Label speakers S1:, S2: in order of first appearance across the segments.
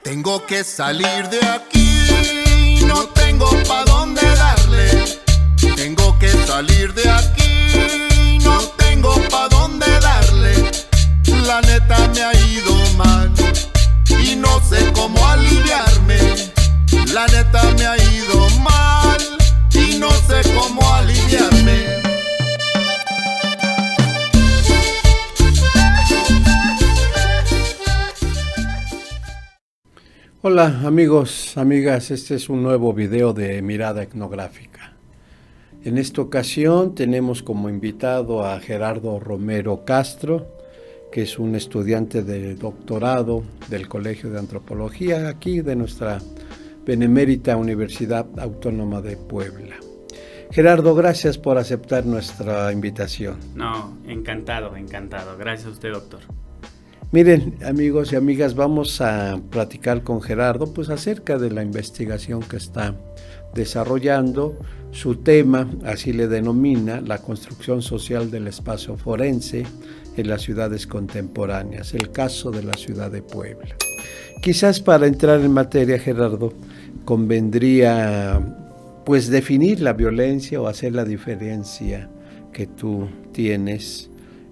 S1: Tengo que salir de aquí, no tengo pa' dónde darle. Tengo que salir de aquí, no tengo pa' dónde darle. La neta me ha ido mal y no sé cómo aliviarme. La neta me ha ido mal y no sé cómo aliviarme.
S2: Hola amigos, amigas, este es un nuevo video de Mirada Etnográfica. En esta ocasión tenemos como invitado a Gerardo Romero Castro, que es un estudiante de doctorado del Colegio de Antropología aquí de nuestra benemérita Universidad Autónoma de Puebla. Gerardo, gracias por aceptar nuestra invitación.
S3: No, encantado. Gracias a usted, doctor.
S2: Miren, amigos y amigas, vamos a platicar con Gerardo pues acerca de la investigación que está desarrollando. Su tema, así le denomina, la construcción social del espacio forense en las ciudades contemporáneas, el caso de la ciudad de Puebla. Quizás para entrar en materia, Gerardo, convendría pues definir la violencia o hacer la diferencia que tú tienes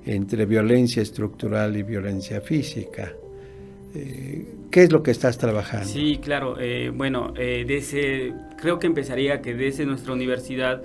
S2: entre violencia estructural y violencia física. ¿Qué es lo que estás trabajando?
S3: Sí, claro. Creo que empezaría que desde nuestra universidad,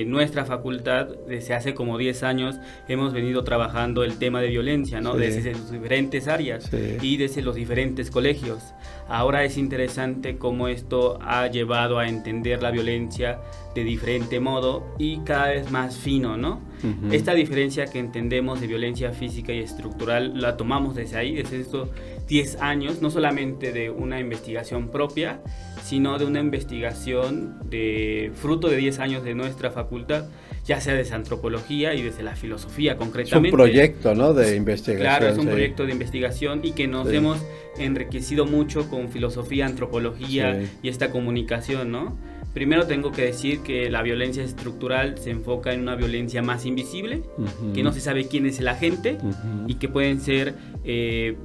S3: nuestra facultad, desde hace como 10 años, hemos venido trabajando el tema de violencia, ¿no? Sí. Desde sus diferentes áreas, sí, y desde los diferentes colegios. Ahora es interesante cómo esto ha llevado a entender la violencia de diferente modo y cada vez más fino, ¿no? Uh-huh. Esta diferencia que entendemos de violencia física y estructural la tomamos desde ahí, desde estos 10 años, no solamente de una investigación propia, sino de una investigación de fruto de 10 años de nuestra facultad, ya sea desde antropología y desde la filosofía concretamente.
S2: Es un proyecto, ¿no?, de investigación.
S3: Claro, es un proyecto de investigación y que nos hemos enriquecido mucho con filosofía, antropología y esta comunicación, ¿no? Primero tengo que decir que la violencia estructural se enfoca en una violencia más invisible, uh-huh, que no se sabe quién es el agente, uh-huh, y que pueden ser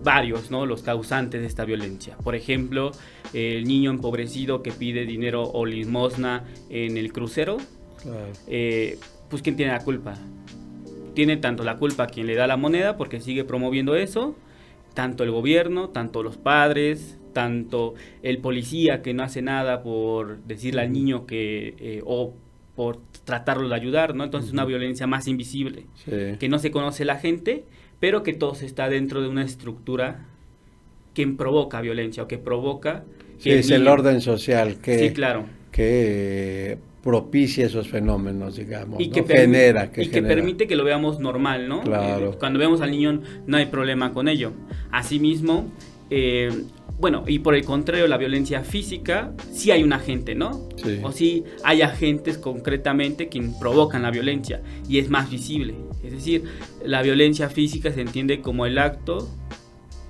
S3: varios, ¿no?, los causantes de esta violencia. Por ejemplo, el niño empobrecido que pide dinero o limosna en el crucero, claro. Pues ¿quién tiene la culpa? Tiene tanto la culpa quien le da la moneda porque sigue promoviendo eso, tanto el gobierno, tanto los padres, tanto el policía que no hace nada por decirle al niño que o por tratarlo de ayudar, ¿no? Entonces, una violencia más invisible, que no se conoce la gente, pero que todo está dentro de una estructura que provoca violencia o que provoca...
S2: Que es el orden social que,
S3: sí, claro,
S2: que propicia esos fenómenos, digamos,
S3: y
S2: ¿no?
S3: que
S2: genera.
S3: Que permite que lo veamos normal, ¿no?
S2: Claro.
S3: Cuando vemos al niño no hay problema con ello. Asimismo, y por el contrario, la violencia física, sí hay un agente, ¿no? Sí. O sí hay agentes concretamente que provocan la violencia y es más visible. Es decir, la violencia física se entiende como el acto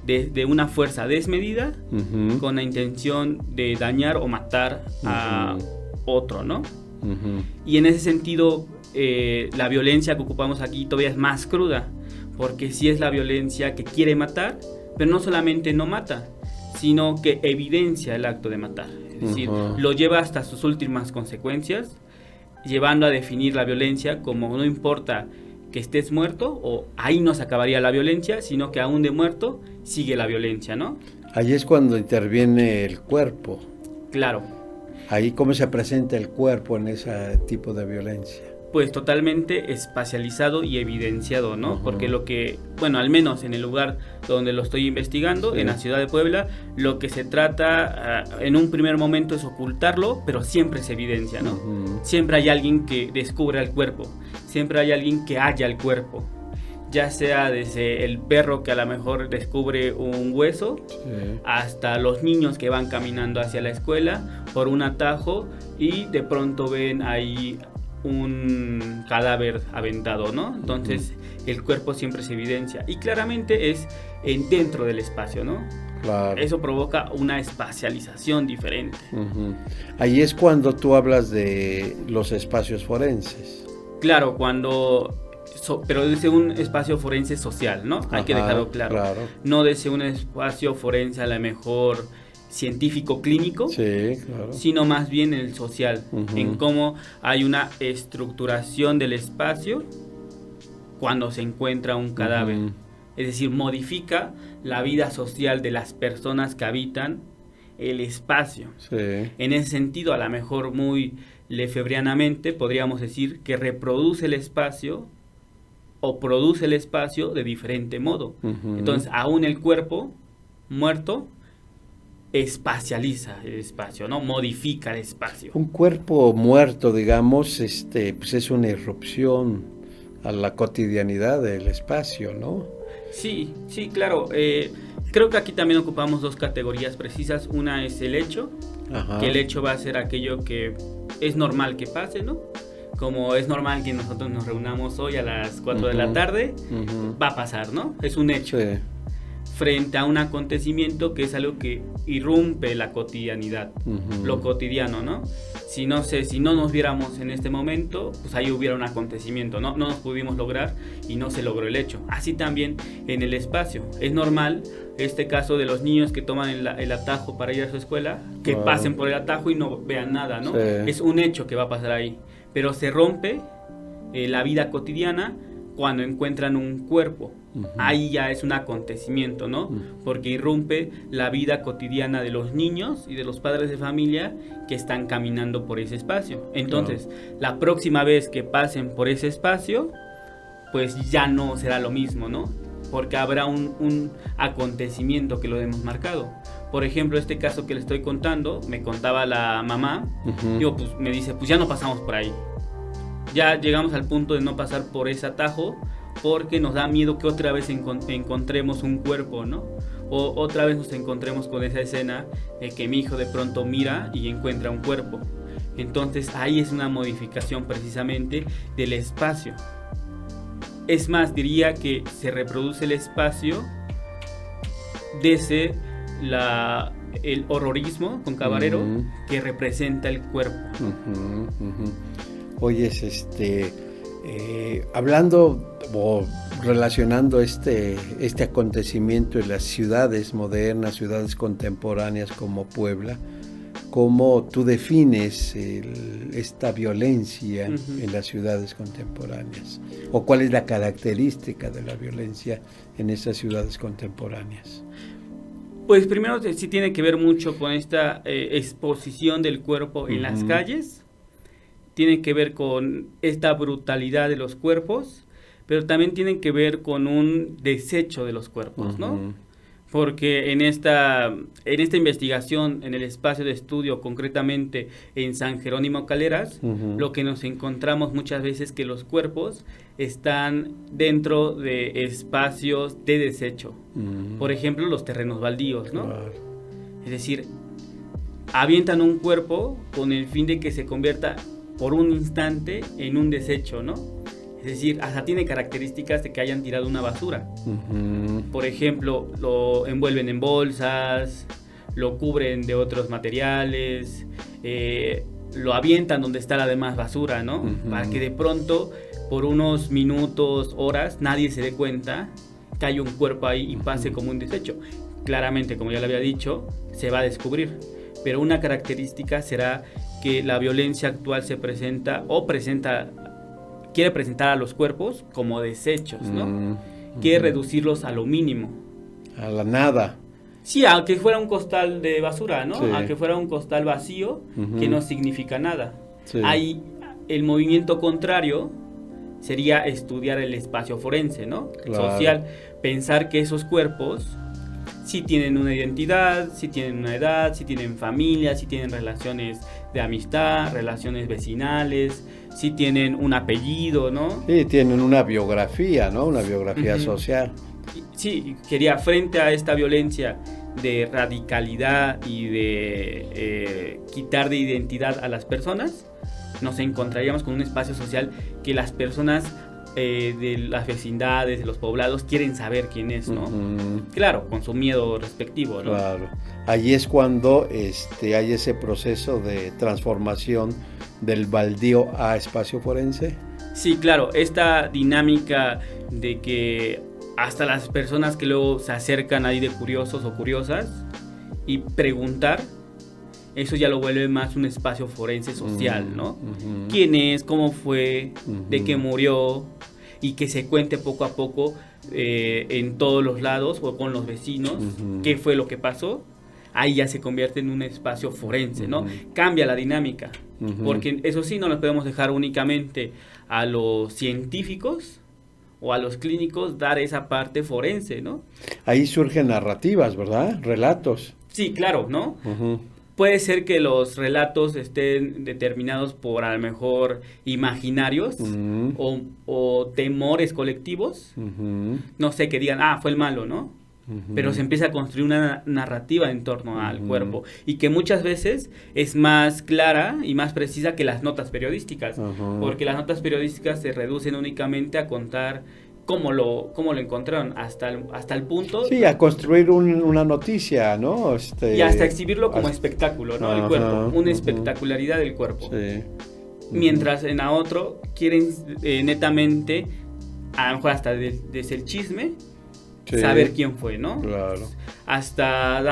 S3: de una fuerza desmedida, uh-huh, con la intención de dañar o matar, uh-huh, a otro, ¿no? Uh-huh. Y en ese sentido, la violencia que ocupamos aquí todavía es más cruda, porque sí es la violencia que quiere matar, pero no solamente no mata, sino que evidencia el acto de matar. Es decir, uh-huh, lo lleva hasta sus últimas consecuencias, llevando a definir la violencia como no importa que estés muerto, o ahí no se acabaría la violencia, sino que aún de muerto sigue la violencia, ¿no?
S2: Ahí es cuando interviene el cuerpo.
S3: Claro.
S2: Ahí cómo se presenta el cuerpo en ese tipo de violencia.
S3: Pues totalmente espacializado y evidenciado, ¿no?
S2: Uh-huh.
S3: Porque lo que, al menos en el lugar donde lo estoy investigando, en la ciudad de Puebla, lo que se trata en un primer momento es ocultarlo, pero siempre se evidencia, ¿no? Uh-huh. Siempre hay alguien que descubra el cuerpo, siempre hay alguien que halla el cuerpo, ya sea desde el perro que a lo mejor descubre un hueso, hasta los niños que van caminando hacia la escuela por un atajo y de pronto ven ahí un cadáver aventado, ¿no? Entonces, el cuerpo siempre se evidencia y claramente es dentro del espacio, ¿no?
S2: Claro.
S3: Eso provoca una espacialización diferente.
S2: Uh-huh. Ahí es cuando tú hablas de los espacios forenses.
S3: Claro, pero desde un espacio forense social, ¿no? Hay que dejarlo claro. No desde un espacio forense a lo mejor científico clínico,
S2: sí, claro,
S3: sino más bien en el social, en cómo hay una estructuración del espacio cuando se encuentra un cadáver. Es decir, modifica la vida social de las personas que habitan el espacio.
S2: sí.
S3: En ese sentido, a lo mejor muy lefebvrianamente, podríamos decir que reproduce el espacio o produce el espacio de diferente modo. Entonces, aún el cuerpo muerto espacializa el espacio, ¿no? Modifica el espacio.
S2: Un cuerpo muerto, digamos, pues es una irrupción a la cotidianidad del espacio, ¿no?
S3: Sí, sí, claro. Creo que aquí también ocupamos dos categorías precisas. Una es el hecho, que el hecho va a ser aquello que es normal que pase, ¿no? Como es normal que nosotros nos reunamos hoy a las 4 de la tarde, va a pasar, ¿no? Es un hecho.
S2: Sí.
S3: Frente a un acontecimiento que es algo que irrumpe la cotidianidad, lo cotidiano, ¿no? Si no nos viéramos en este momento, pues ahí hubiera un acontecimiento, ¿no? No nos pudimos lograr y no se logró el hecho. Así también en el espacio. Es normal este caso de los niños que toman el atajo para ir a su escuela, que pasen por el atajo y no vean nada, ¿no?
S2: Sí.
S3: Es un hecho que va a pasar ahí. Pero se rompe la vida cotidiana cuando encuentran un cuerpo. Ahí ya es un acontecimiento, ¿no? Porque irrumpe la vida cotidiana de los niños y de los padres de familia que están caminando por ese espacio. Entonces, la próxima vez que pasen por ese espacio, pues ya no será lo mismo, ¿no? Porque habrá un acontecimiento que lo hemos marcado. Por ejemplo, este caso que le estoy contando, me contaba la mamá, pues me dice, pues ya no pasamos por ahí. Ya llegamos al punto de no pasar por ese atajo porque nos da miedo que otra vez encontremos un cuerpo, ¿no? O otra vez nos encontremos con esa escena de que mi hijo de pronto mira y encuentra un cuerpo. Entonces ahí es una modificación precisamente del espacio. Es más, diría que se reproduce el espacio desde el horrorismo con Cabarero que representa el cuerpo.
S2: Oyes, hablando o relacionando este acontecimiento en las ciudades modernas, ciudades contemporáneas como Puebla, ¿cómo tú defines esta violencia en las ciudades contemporáneas? ¿O cuál es la característica de la violencia en esas ciudades contemporáneas?
S3: Pues primero sí tiene que ver mucho con esta exposición del cuerpo en las calles. Tiene que ver con esta brutalidad de los cuerpos, pero también tienen que ver con un desecho de los cuerpos, ¿no? Porque en esta investigación, en el espacio de estudio, concretamente en San Jerónimo Caleras, lo que nos encontramos muchas veces que los cuerpos están dentro de espacios de desecho. Por ejemplo, los terrenos baldíos, ¿no? Claro. Es decir, avientan un cuerpo con el fin de que se convierta por un instante en un desecho, ¿no? Es decir, hasta tiene características de que hayan tirado una basura. Por ejemplo, lo envuelven en bolsas, lo cubren de otros materiales, lo avientan donde está la demás basura, ¿no? Para que de pronto, por unos minutos, horas, nadie se dé cuenta que hay un cuerpo ahí y pase como un desecho. Claramente, como ya le había dicho, se va a descubrir. Pero una característica será que la violencia actual quiere presentar a los cuerpos como desechos, ¿no? Quiere reducirlos a lo mínimo.
S2: A la nada.
S3: Sí, a que fuera un costal de basura, ¿no?
S2: Sí.
S3: A que fuera un costal vacío que no significa nada.
S2: Sí.
S3: Ahí el movimiento contrario sería estudiar el espacio forense, ¿no?
S2: Claro.
S3: Social, pensar que esos cuerpos sí tienen una identidad, sí tienen una edad, sí tienen familia, sí tienen relaciones de amistad, relaciones vecinales, sí tienen un apellido, ¿no?
S2: Sí, tienen una biografía, ¿no? Una biografía social.
S3: Sí, quería, frente a esta violencia de radicalidad y de quitar de identidad a las personas, nos encontraríamos con un espacio social que las personas de las vecindades, de los poblados, quieren saber quién es, ¿no? Claro, con su miedo respectivo, ¿no?
S2: Claro. Allí es cuando hay ese proceso de transformación del baldío a espacio forense.
S3: Sí, claro, esta dinámica de que hasta las personas que luego se acercan ahí de curiosos o curiosas y preguntar, eso ya lo vuelve más un espacio forense social, ¿no? ¿Quién es? ¿Cómo fue? ¿De qué murió? Y que se cuente poco a poco en todos los lados o con los vecinos qué fue lo que pasó. Ahí ya se convierte en un espacio forense, ¿no? Cambia la dinámica, porque eso sí no lo podemos dejar únicamente a los científicos o a los clínicos dar esa parte forense, ¿no?
S2: Ahí surgen narrativas, ¿verdad? Relatos.
S3: Sí, claro, ¿no? Puede ser que los relatos estén determinados por a lo mejor imaginarios o temores colectivos. No sé, que digan, fue el malo, ¿no? Pero se empieza a construir una narrativa en torno al cuerpo y que muchas veces es más clara y más precisa que las notas periodísticas, porque las notas periodísticas se reducen únicamente a contar cómo lo encontraron hasta el punto.
S2: Sí, a construir una noticia, ¿no?
S3: Y hasta exhibirlo como espectáculo, ¿no? El cuerpo, una espectacularidad del cuerpo.
S2: Sí.
S3: Mientras en a otro quieren netamente, a lo mejor hasta desde el chisme, saber quién fue, ¿no?
S2: Claro.
S3: Hasta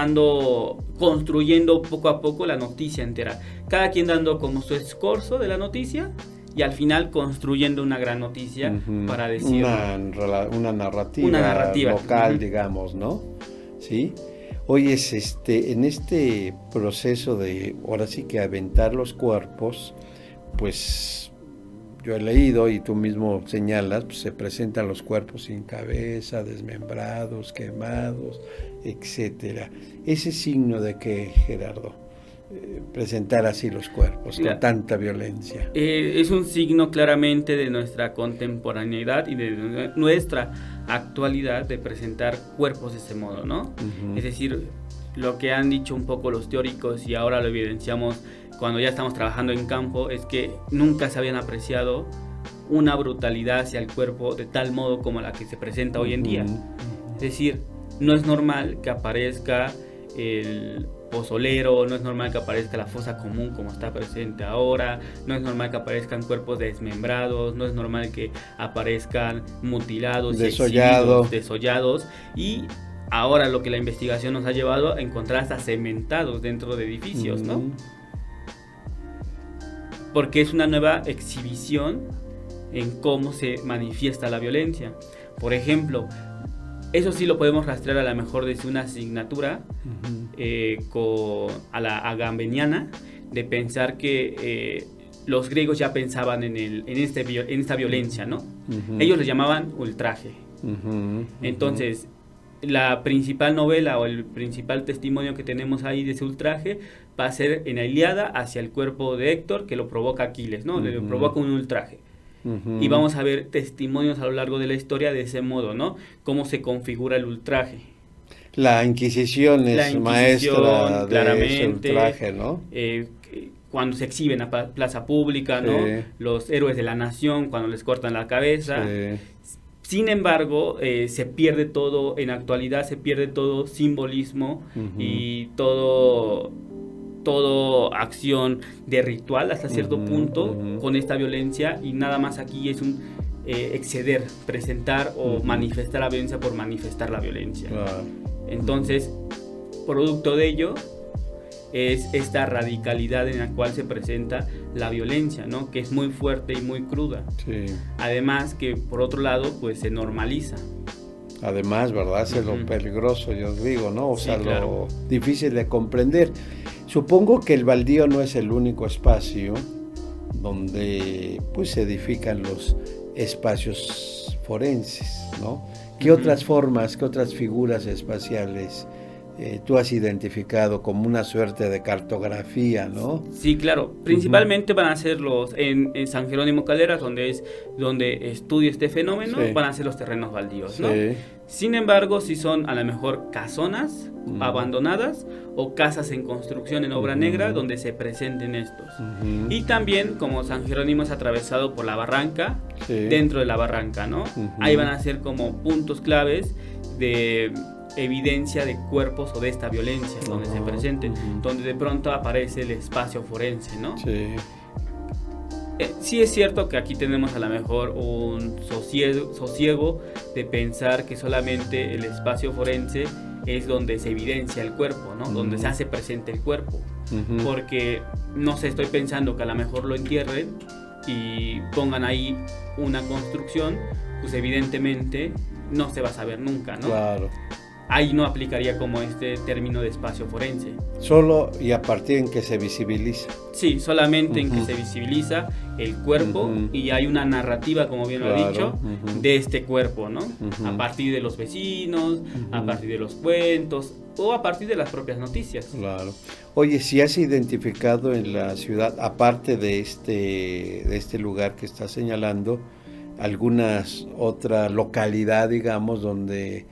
S3: construyendo poco a poco la noticia entera. Cada quien dando como su escorzo de la noticia y al final construyendo una gran noticia para decir...
S2: Una narrativa local, digamos, ¿no? Sí. Oye, en este proceso de, ahora sí que aventar los cuerpos, pues... Yo he leído y tú mismo señalas, pues se presentan los cuerpos sin cabeza, desmembrados, quemados, etcétera. ¿Ese signo de qué, Gerardo? Presentar así los cuerpos con tanta violencia.
S3: Es un signo claramente de nuestra contemporaneidad y de nuestra actualidad de presentar cuerpos de ese modo, ¿no? Es decir, lo que han dicho un poco los teóricos y ahora lo evidenciamos cuando ya estamos trabajando en campo, es que nunca se habían apreciado una brutalidad hacia el cuerpo de tal modo como la que se presenta hoy en día. Es decir, no es normal que aparezca el pozolero, no es normal que aparezca la fosa común como está presente ahora, no es normal que aparezcan cuerpos desmembrados, no es normal que aparezcan mutilados, desollados, y ahora lo que la investigación nos ha llevado a encontrar hasta cementados dentro de edificios, ¿no? Porque es una nueva exhibición en cómo se manifiesta la violencia. Por ejemplo, eso sí lo podemos rastrear a lo mejor desde una asignatura a la agambeniana, de pensar que los griegos ya pensaban en esta violencia, ¿no? Ellos le llamaban ultraje. Entonces, la principal novela o el principal testimonio que tenemos ahí de ese ultraje va a ser en la Ilíada hacia el cuerpo de Héctor, que lo provoca Aquiles, ¿no? Le provoca un ultraje. Y vamos a ver testimonios a lo largo de la historia de ese modo, ¿no? Cómo se configura el ultraje.
S2: La Inquisición es maestra de ese ultraje, ¿no?
S3: Cuando se exhibe en la plaza pública, ¿no? Los héroes de la nación, cuando les cortan la cabeza. Sin embargo, se pierde todo, en la actualidad se pierde todo simbolismo y todo acción de ritual hasta cierto punto con esta violencia, y nada más aquí es un exceder, presentar o manifestar la violencia por manifestar la violencia. Entonces, producto de ello es esta radicalidad en la cual se presenta la violencia, ¿no? Que es muy fuerte y muy cruda. Además que por otro lado pues se normaliza.
S2: Además, ¿verdad? Es lo peligroso, yo digo, ¿no? O sea, lo difícil de comprender. Supongo que el baldío no es el único espacio donde pues se edifican los espacios forenses, ¿no? ¿Qué otras formas, qué otras figuras espaciales tú has identificado como una suerte de cartografía, ¿no?
S3: Sí, claro. Principalmente van a ser en San Jerónimo Calderas, donde estudio este fenómeno, van a ser los terrenos baldíos, ¿no? Sin embargo, si son a lo mejor casonas abandonadas o casas en construcción en obra negra donde se presenten estos. Y también, como San Jerónimo es atravesado por la barranca, dentro de la barranca, ¿no? Ahí van a ser como puntos claves de evidencia de cuerpos o de esta violencia donde se presenten, donde de pronto aparece el espacio forense, ¿no? Sí es cierto que aquí tenemos a lo mejor un sosiego de pensar que solamente el espacio forense es donde se evidencia el cuerpo, ¿no? Donde se hace presente el cuerpo. Porque, no sé, estoy pensando que a lo mejor lo entierren y pongan ahí una construcción, pues evidentemente no se va a saber nunca, ¿no?
S2: Claro.
S3: Ahí no aplicaría como este término de espacio forense.
S2: Solo y a partir en que se visibiliza.
S3: Sí, solamente en que se visibiliza el cuerpo y hay una narrativa, como bien lo ha dicho, de este cuerpo, ¿no? A partir de los vecinos, a partir de los cuentos o a partir de las propias noticias.
S2: Claro. Oye, si has identificado en la ciudad, aparte de este lugar que estás señalando, algunas otra localidad, digamos, donde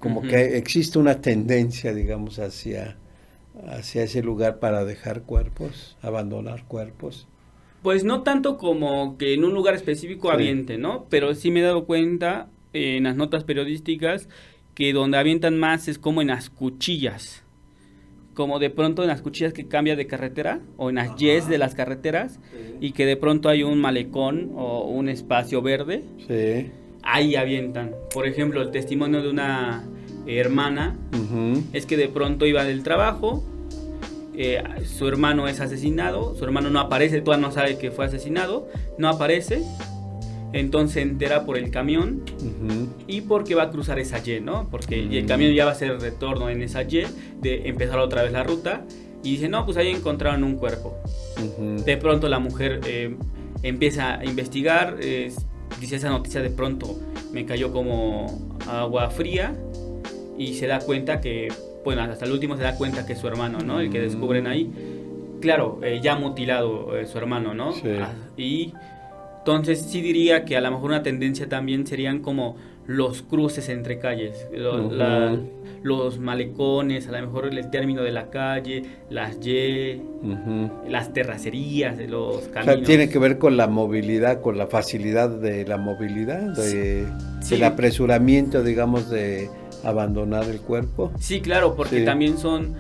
S2: como que existe una tendencia, digamos, hacia ese lugar para dejar cuerpos, abandonar cuerpos.
S3: Pues no tanto como que en un lugar específico avienten, ¿no? Pero sí me he dado cuenta en las notas periodísticas que donde avientan más es como en las cuchillas. Como de pronto en las cuchillas que cambia de carretera o en las yes de las carreteras y que de pronto hay un malecón o un espacio verde.
S2: Sí.
S3: Ahí avientan. Por ejemplo, el testimonio de una hermana es que de pronto iba del trabajo, su hermano es asesinado, su hermano no aparece, todavía no sabe que fue asesinado, no aparece, entonces se entera por el camión y porque va a cruzar esa Y, ¿no? Porque el camión ya va a hacer el retorno en esa Y, de empezar otra vez la ruta, y dice, no, pues ahí encontraron un cuerpo. De pronto la mujer empieza a investigar, dice esa noticia de pronto me cayó como agua fría y se da cuenta que, bueno, hasta el último se da cuenta que es su hermano, ¿no? El que descubren ahí. Claro, ya mutilado su hermano, ¿no?
S2: Sí.
S3: Y entonces sí diría que a lo mejor una tendencia también serían como los cruces entre calles, los malecones, a lo mejor el término de la calle, las Y, las terracerías de los caminos.
S2: O sea, tiene que ver con la movilidad, con la facilidad de la movilidad, del apresuramiento, digamos, de abandonar el cuerpo.
S3: Sí, claro, porque también son,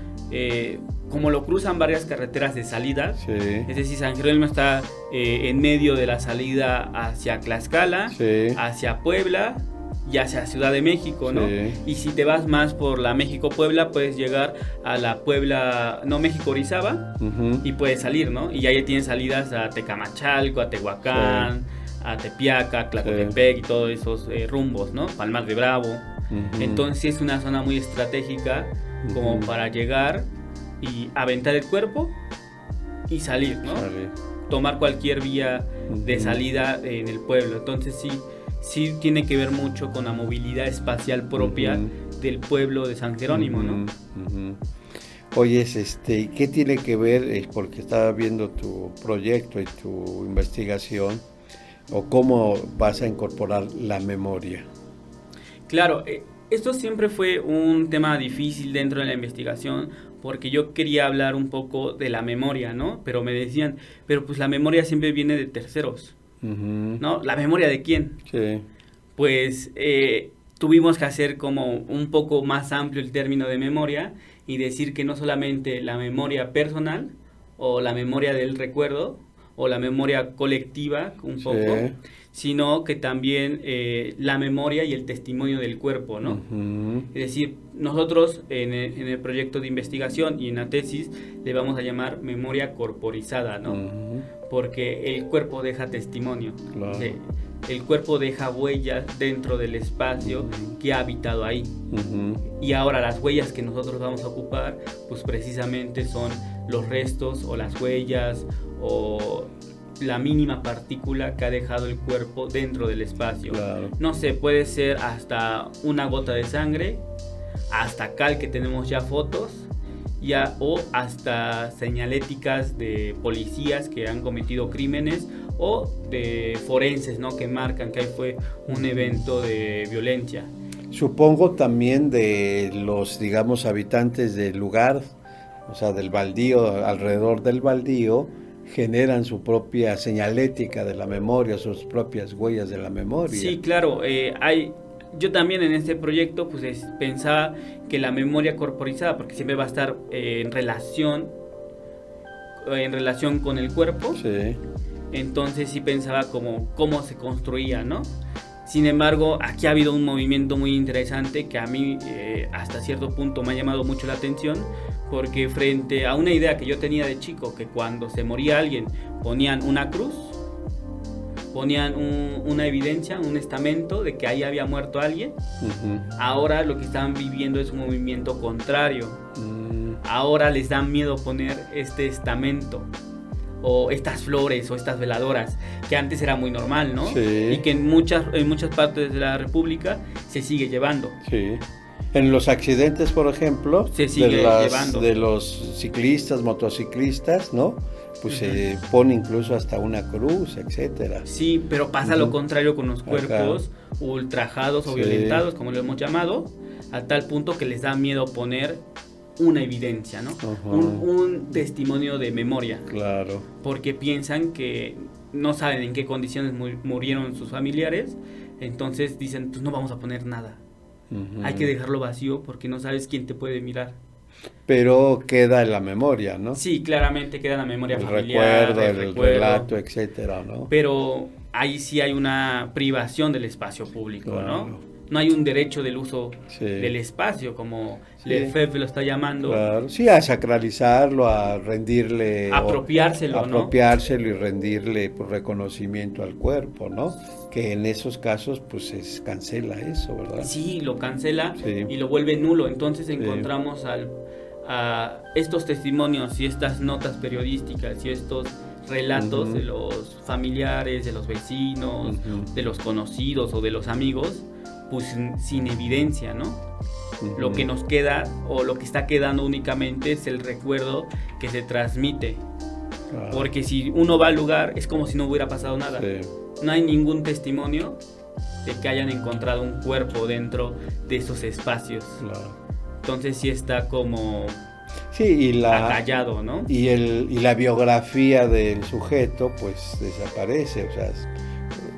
S3: como lo cruzan varias carreteras de salida, es decir, San Jerónimo está en medio de la salida hacia Tlaxcala, hacia Puebla y hacia Ciudad de México, ¿no? Y si te vas más por la México-Puebla, puedes llegar a la Puebla, no, México-Orizaba, y puedes salir, ¿no? Y ahí tienes salidas a Tecamachalco, a Tehuacán, a Tepiaca, Tlacotepec y todos esos rumbos, ¿no? Palmar de Bravo. Entonces es una zona muy estratégica como para llegar y aventar el cuerpo y salir, ¿no? Tomar cualquier vía de salida en el pueblo. Entonces sí tiene que ver mucho con la movilidad espacial propia del pueblo de San Jerónimo, ¿no?
S2: Oye, ¿qué tiene que ver? Porque estaba viendo tu proyecto y tu investigación, o cómo vas a incorporar la memoria.
S3: Claro, esto siempre fue un tema difícil dentro de la investigación, porque yo quería hablar un poco de la memoria, ¿no? Pero me decían, pero pues la memoria siempre viene de terceros, ¿no? ¿La memoria de quién?
S2: Sí.
S3: Pues tuvimos que hacer como un poco más amplio el término de memoria y decir que no solamente la memoria personal o la memoria del recuerdo o la memoria colectiva un poco, sino que también la memoria y el testimonio del cuerpo, ¿no? Es decir, nosotros en el proyecto de investigación y en la tesis le vamos a llamar memoria corporizada, ¿no? Porque el cuerpo deja testimonio.
S2: Claro.
S3: El cuerpo deja huellas dentro del espacio que ha habitado ahí. Y ahora las huellas que nosotros vamos a ocupar, pues precisamente son los restos o las huellas o la mínima partícula que ha dejado el cuerpo dentro del espacio.
S2: Claro.
S3: No sé, puede ser hasta una gota de sangre, hasta cal que tenemos ya fotos, o hasta señaléticas de policías que han cometido crímenes o de forenses, ¿no? Que marcan que ahí fue un evento de violencia.
S2: Supongo también de los, digamos, habitantes del lugar, o sea, del baldío, alrededor del baldío, generan su propia señalética de la memoria, sus propias huellas de la memoria.
S3: Sí, claro, yo también en este proyecto pues pensaba que la memoria corporizada, porque siempre va a estar en relación con el cuerpo, entonces sí pensaba como cómo se construía, ¿no? Sin embargo, aquí ha habido un movimiento muy interesante que a mí hasta cierto punto me ha llamado mucho la atención, porque frente a una idea que yo tenía de chico, que cuando se moría alguien ponían una cruz, ponían una evidencia, un estamento de que ahí había muerto alguien. Ahora lo que están viviendo es un movimiento contrario. Ahora les da miedo poner este estamento o estas flores o estas veladoras, que antes era muy normal, ¿no?
S2: Sí.
S3: Y que en muchas partes de la República se sigue llevando.
S2: Sí. En los accidentes, por ejemplo,
S3: se sigue llevando.
S2: De los ciclistas, motociclistas, ¿no? Pues se pone incluso hasta una cruz, etcétera.
S3: Sí, pero pasa lo contrario con los cuerpos ultrajados o violentados, como lo hemos llamado, a tal punto que les da miedo poner una evidencia, ¿no? Un testimonio de memoria.
S2: Claro.
S3: Porque piensan que no saben en qué condiciones murieron sus familiares, entonces dicen, pues no vamos a poner nada. Hay que dejarlo vacío porque no sabes quién te puede mirar.
S2: Pero queda en la memoria, ¿no?
S3: Sí, claramente queda en la memoria
S2: el
S3: familiar,
S2: recuerdo, el relato, etcétera, ¿no?
S3: Pero ahí sí hay una privación del espacio público, ¿no? No hay un derecho del uso del espacio, como Lefebvre lo está llamando.
S2: Claro. Sí, a sacralizarlo, a rendirle...
S3: Apropiárselo,
S2: apropiárselo y rendirle pues, reconocimiento al cuerpo, ¿no? Que en esos casos pues se cancela eso, ¿verdad?
S3: Sí, lo cancela y lo vuelve nulo. Entonces encontramos a estos testimonios y estas notas periodísticas y estos relatos de los familiares, de los vecinos, de los conocidos o de los amigos, pues sin evidencia, ¿no? Lo que nos queda o lo que está quedando únicamente es el recuerdo que se transmite. Porque si uno va al lugar es como si no hubiera pasado nada. No hay ningún testimonio de que hayan encontrado un cuerpo dentro de esos espacios. Entonces sí está como acallado, ¿no?
S2: Y la biografía del sujeto pues desaparece, o sea,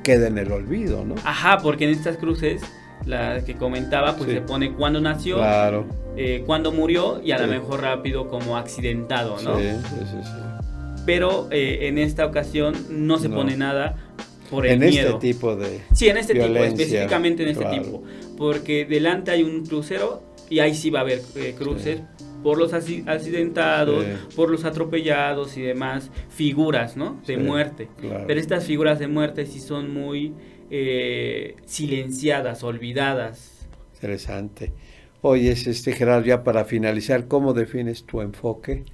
S2: queda en el olvido, ¿no?
S3: Ajá, porque en estas cruces, la que comentaba, pues se pone cuándo nació, cuándo murió y a lo mejor rápido como accidentado, ¿no? Sí. Pero en esta ocasión no se pone nada por el miedo.
S2: En este tipo de
S3: en este tipo, específicamente en este tipo. Porque delante hay un crucero y ahí sí va a haber cruces por los accidentados, por los atropellados y demás figuras, ¿no? De muerte. Pero estas figuras de muerte sí son muy silenciadas, olvidadas.
S2: Interesante. Oye, Gerardo, ya para finalizar, ¿cómo defines tu enfoque?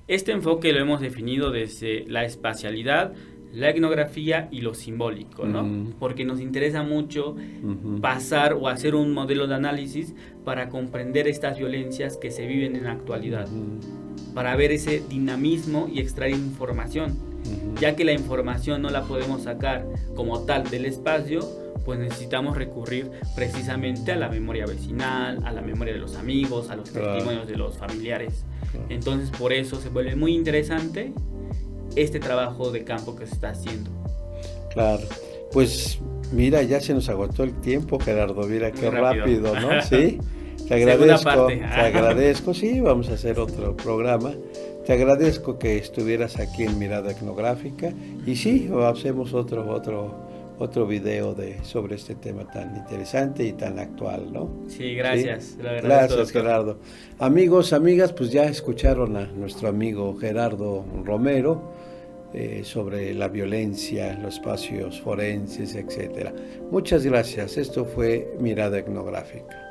S3: Este enfoque lo hemos definido desde la espacialidad, la etnografía y lo simbólico, ¿no? Porque nos interesa mucho pasar o hacer un modelo de análisis para comprender estas violencias que se viven en la actualidad, para ver ese dinamismo y extraer información, ya que la información no la podemos sacar como tal del espacio, pues necesitamos recurrir precisamente a la memoria vecinal, a la memoria de los amigos, a los testimonios de los familiares. Entonces por eso se vuelve muy interesante este trabajo de campo que se está haciendo. Claro,
S2: pues mira, ya se nos agotó el tiempo, Gerardo, mira qué rápido, ¿no? Sí, te agradezco, sí, vamos a hacer otro programa. Te agradezco que estuvieras aquí en Mirada Etnográfica y sí, hacemos otro video sobre este tema tan interesante y tan actual, ¿no?
S3: Sí, gracias.
S2: ¿Sí? Gracias, Gerardo. Amigos, amigas, pues ya escucharon a nuestro amigo Gerardo Romero sobre la violencia, los espacios forenses, etcétera. Muchas gracias. Esto fue Mirada Etnográfica.